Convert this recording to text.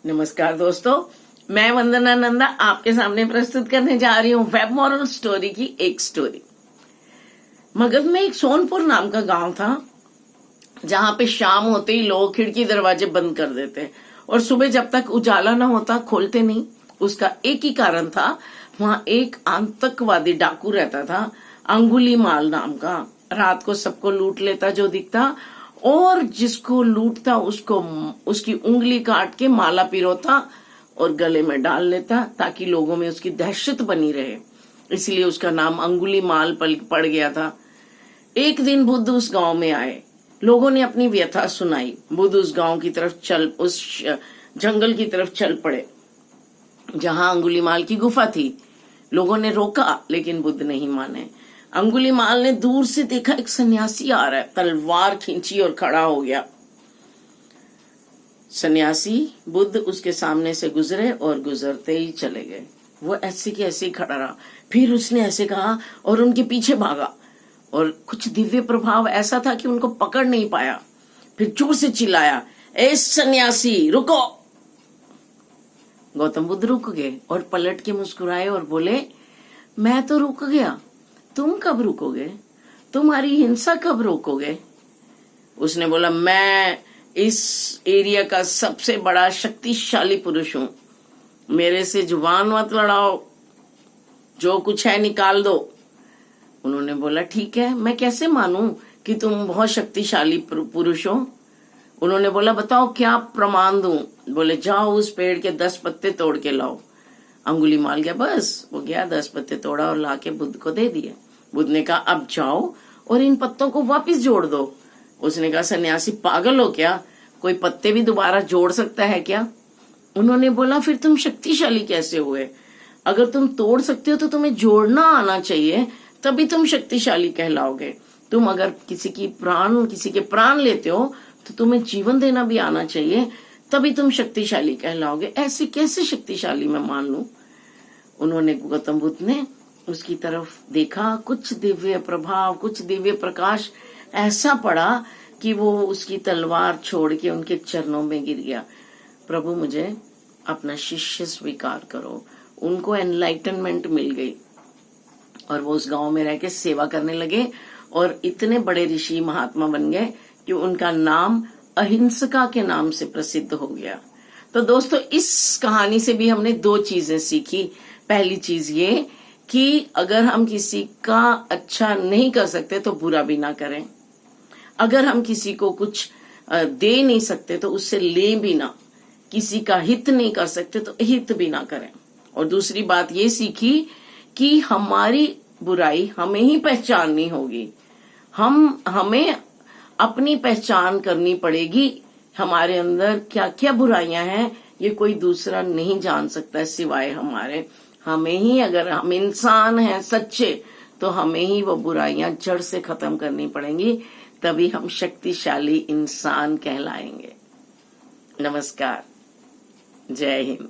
नमस्कार दोस्तों, मैं वंदना नंदा आपके सामने प्रस्तुत करने जा रही हूँ वेब मॉरल स्टोरी की एक स्टोरी। मगध में एक सोनपुर नाम का गांव था, जहां पे शाम होते ही लोग खिड़की दरवाजे बंद कर देते और सुबह जब तक उजाला न होता खोलते नहीं। उसका एक ही कारण था, वहां एक आतंकवादी डाकू रहता था, अंगुलीमाल नाम का। रात को सबको लूट लेता जो दिखता, और जिसको लूटता उसको उसकी उंगली काट के माला पिरोता और गले में डाल लेता, ताकि लोगों में उसकी दहशत बनी रहे। इसलिए उसका नाम अंगुलीमाल पड़ गया था। एक दिन बुद्ध उस गांव में आए। लोगों ने अपनी व्यथा सुनाई। बुद्ध उस गांव की तरफ उस जंगल की तरफ चल पड़े जहां अंगुलीमाल की गुफा थी। लोगों ने रोका, लेकिन बुद्ध नहीं माने। अंगुलीमाल ने दूर से देखा, एक सन्यासी आ रहा है। तलवार खींची और खड़ा हो गया। सन्यासी बुद्ध उसके सामने से गुजरे और गुजरते ही चले गए। वो ऐसे की ऐसे ही खड़ा रहा। फिर उसने ऐसे कहा और उनके पीछे भागा, और कुछ दिव्य प्रभाव ऐसा था कि उनको पकड़ नहीं पाया। फिर जोर से चिल्लाया, ए सन्यासी रुको। गौतम बुद्ध रुक गए और पलट के मुस्कुराए और बोले, मैं तो रुक गया, तुम कब रुकोगे? तुम्हारी हिंसा कब रोकोगे? उसने बोला, मैं इस एरिया का सबसे बड़ा शक्तिशाली पुरुष हूं, मेरे से जुबान मत लड़ाओ, जो कुछ है निकाल दो। उन्होंने बोला, ठीक है, मैं कैसे मानूं कि तुम बहुत शक्तिशाली पुरुष हो? उन्होंने बोला, बताओ क्या प्रमाण दूं? बोले, जाओ उस पेड़ के 10 पत्ते तोड़ के लाओ। अंगुलीमाल गया, बस वो गया, 10 पत्ते तोड़ा और लाके बुद्ध को दे दिए। बुद्ध ने कहा, अब जाओ और इन पत्तों को वापस जोड़ दो। उसने कहा, सन्यासी पागल हो क्या? कोई पत्ते भी दोबारा जोड़ सकता है क्या? उन्होंने बोला, फिर तुम शक्तिशाली कैसे हुए? अगर तुम तोड़ सकते हो तो तुम्हें जोड़ना आना चाहिए, तभी तुम शक्तिशाली कहलाओगे। तुम अगर किसी के प्राण लेते हो तो तुम्हें जीवन देना भी आना चाहिए, तभी तुम शक्तिशाली कहलाओगे। ऐसे कैसे शक्तिशाली मैं मान लूं? उन्होंने, गौतम बुद्ध ने उसकी तरफ देखा। कुछ दिव्य प्रभाव, कुछ दिव्य प्रकाश ऐसा पड़ा कि वो उसकी तलवार छोड़ के उनके चरणों में गिर गया। प्रभु, मुझे अपना शिष्य स्वीकार करो। उनको एनलाइटनमेंट मिल गई और वो उस गांव में रह के सेवा करने लगे और इतने बड़े ऋषि महात्मा बन गए कि उनका नाम अहिंसका के नाम से प्रसिद्ध हो गया। तो दोस्तों, इस कहानी से भी हमने 2 चीजें सीखी। पहली चीज ये कि अगर हम किसी का अच्छा नहीं कर सकते तो बुरा भी ना करें। अगर हम किसी को कुछ दे नहीं सकते तो उससे ले भी ना। किसी का हित नहीं कर सकते तो हित भी ना करें। और दूसरी बात ये सीखी कि हमारी बुराई हमें ही पहचाननी होगी। हमें अपनी पहचान करनी पड़ेगी। हमारे अंदर क्या क्या बुराइयां हैं, ये कोई दूसरा नहीं जान सकता सिवाय हमारे। हमें ही, अगर हम इंसान हैं सच्चे, तो हमें ही वो बुराइयां जड़ से खत्म करनी पड़ेंगी, तभी हम शक्तिशाली इंसान कहलाएंगे। नमस्कार, जय हिंद।